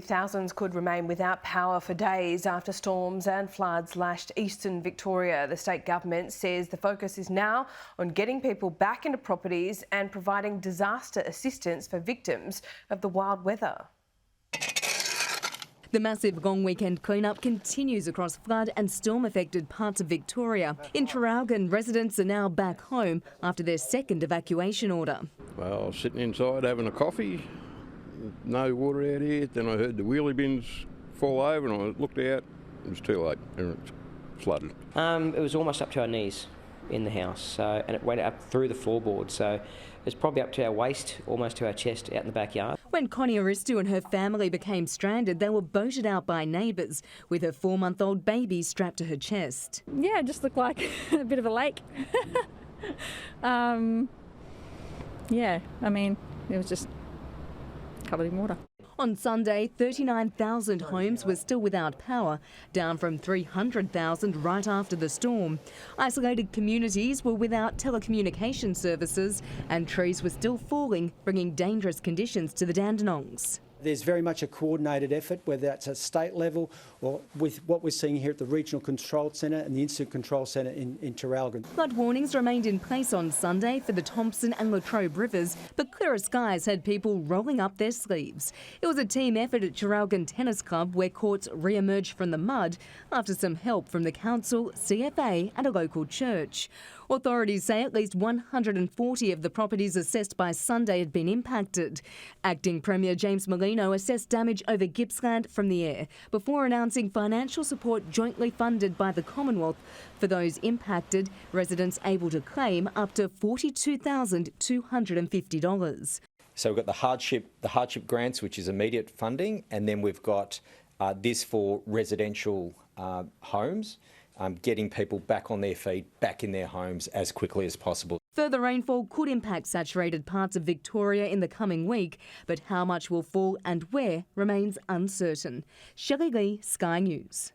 Thousands could remain without power for days after storms and floods lashed eastern Victoria. The state government says the focus is now on getting people back into properties and providing disaster assistance for victims of the wild weather. The massive long weekend clean-up continues across flood and storm-affected parts of Victoria. In Traralgon, residents are now back home after their second evacuation order. Well, I was sitting inside having a coffee, no water out here, then I heard the wheelie bins fall over and I looked out, it was too late and it's flooded. It was almost up to our knees in the house, and it went up through the floorboard, so it's probably up to our waist, almost to our chest out in the backyard. When Connie Aristu and her family became stranded, they were boated out by neighbours with her 4-month-old baby strapped to her chest. Yeah, it just looked like a bit of a lake. Yeah, I mean, it was just covered in water. On Sunday, 39,000 homes were still without power, down from 300,000 right after the storm. Isolated communities were without telecommunication services and trees were still falling, bringing dangerous conditions to the Dandenongs. There's very much a coordinated effort, whether that's at state level or with what we're seeing here at the Regional Control Centre and the Incident Control Centre in Traralgon. Flood warnings remained in place on Sunday for the Thompson and Latrobe rivers, but clearer skies had people rolling up their sleeves. It was a team effort at Traralgon Tennis Club where courts re-emerged from the mud after some help from the council, CFA and a local church. Authorities say at least 140 of the properties assessed by Sunday had been impacted. Acting Premier James Merlino assessed damage over Gippsland from the air before announcing financial support jointly funded by the Commonwealth for those impacted, residents able to claim up to $42,250. So we've got the hardship grants, which is immediate funding, and then we've got this for residential homes. Getting people back on their feet, back in their homes as quickly as possible. Further rainfall could impact saturated parts of Victoria in the coming week, but how much will fall and where remains uncertain. Shelley Lee, Sky News.